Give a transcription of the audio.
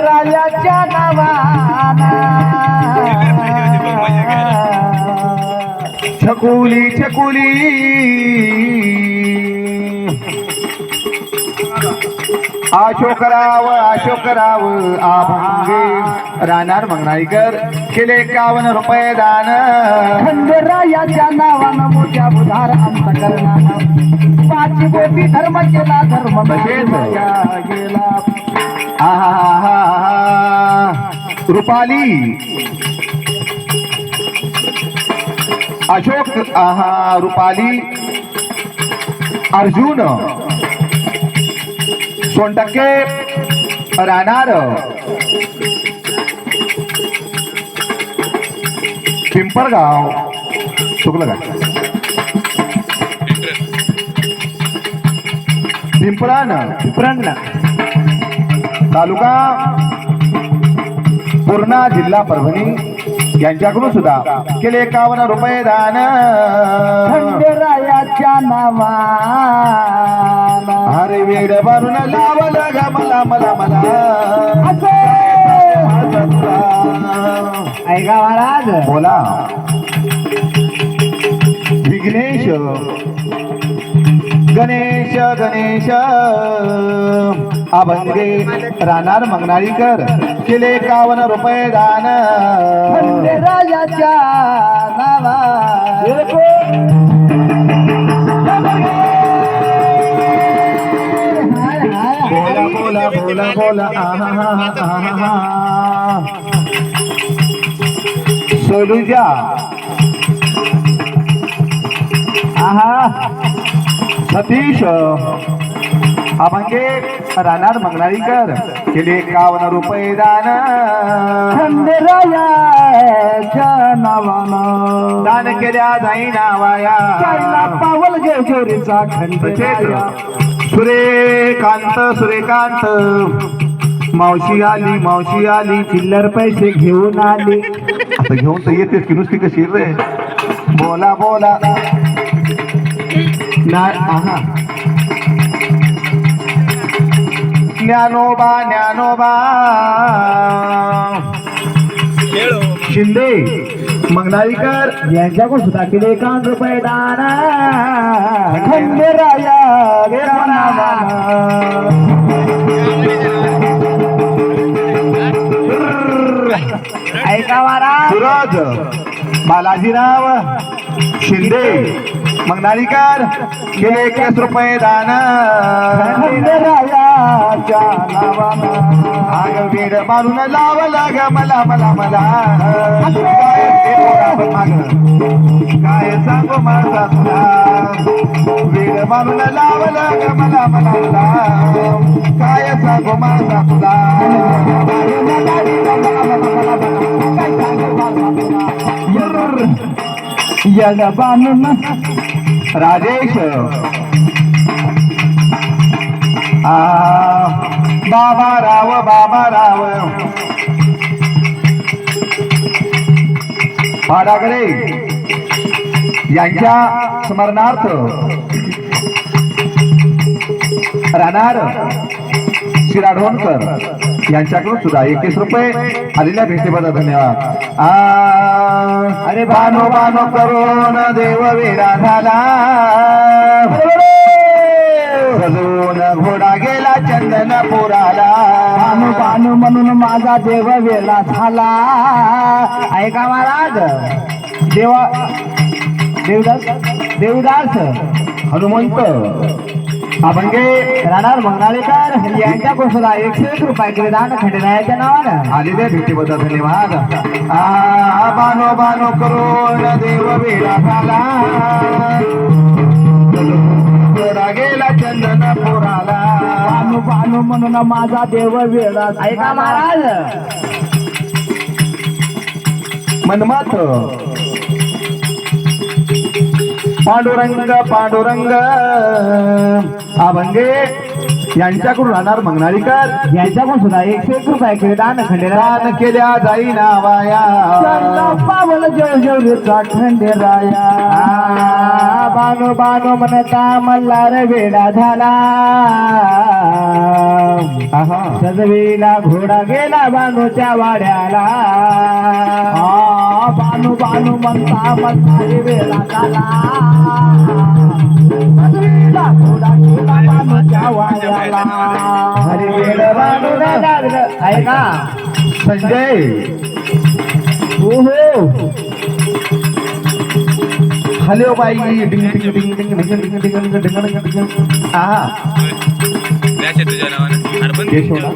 खंडरायाच्या नावाना छकुली छकुली अशोकराव अशोकराव आभंगे राहणार मंगनाईकर केले 51 रुपये दान खंडरायाच्या नावानं मोठ्या बुधार आमचा करणार पाची गोपी धर्म केला धर्म तसेच गेला आहा रुपाली अशोक आहा रुपाली अर्जुन सोनटक्के राहणार पिंपळगाव चुकलं का पिंपळण तालुका पूर्णा जिल्हा परभणी यांच्याकडून सुद्धा केले 51 रुपये दान खंडरायाच्या नावानं अरे वेड भरून लावलं ग मला मला मला ऐका महाराज बोला विघ्नेश गणेश गणेश अभंगे राहणार मंगनाळीकर केले 51 रुपये दान खंडरायाच्या नावा बोला बोला बोला बोला आहा सोलूजा आहा सतीश अभंगे राहणार मंगनाळीकर केले 51 रुपये दान खंडरायाच्या नावानं दान केल्या जाई नावाया पावल जेजुरीचा खंडराया सूर्यकांत मावशी आली चिल्लर पैसे घेऊन आली आता घेऊन तर येतेस की नुसती कशी रे बोला बोला आहा ज्ञानोबा शिंदे मंगनाळीकर यांच्याकडून सुद्धा केले 51 रुपये दान खंडराया ऐका वारा सूरज बालाजीराव शिंदे मंगनाळीकर केले 21 रुपये दान खंडरायाच्या नावानं आग वेड मारून लावला ग मला मला मला काय सांगू माझा तुला वेड मारून लावला ग मला मला मला काय सांगू माझा तुला बांधून राजेश बाबाराव पाडागरे यांच्या स्मरणार्थ राहणार शिराढोणकर यांच्याकडून सुद्धा 21 रुपये आलेल्या भेटीबद्दल धन्यवाद अरे बानो बानो करून देव वेडा झाला सजून घोडा गेला चंदनपुराला बानू बानू म्हणून माझा देव वेला झाला ऐका महाराज देवदास हनुमंत अभंगे राहणार मंगनाळीकर यांच्या कोसला 101 रुपये केले दान खंडरायाच्या नावानं आलेल्या भेटीबद्दल धन्यवाद बानो बानो करून देव वेडा झाला घोडा गेला चंदनपुराला बानू बानू म्हणून माझा देव वेळा ऐका महाराज मनमथ पांडुरंग अभंगे यांच्याकडून राहणार मंगनाळीकर यांच्याकडून सुद्धा 101 रुपये दान खंडेरा दान केल्या जाईना वाया पावल जेवजेवचा खंडेराया बानो बानो म्हणता मल्हार वेडा झाला सजवीला घोडा गेला बानूच्या वाड्याला बानू बानू म्हणता मल्हार वेडा झाला सजवीला घोडा गेला बानूच्या वाड्याला हरी वेड बानू लागलं ऐका संजय ओहो हॅलो बाई डिंग डिंग डिंग डिंग डिंग डिंग डिंग डिंग डिंग डिंग. तुझ्या नावानं यशोदा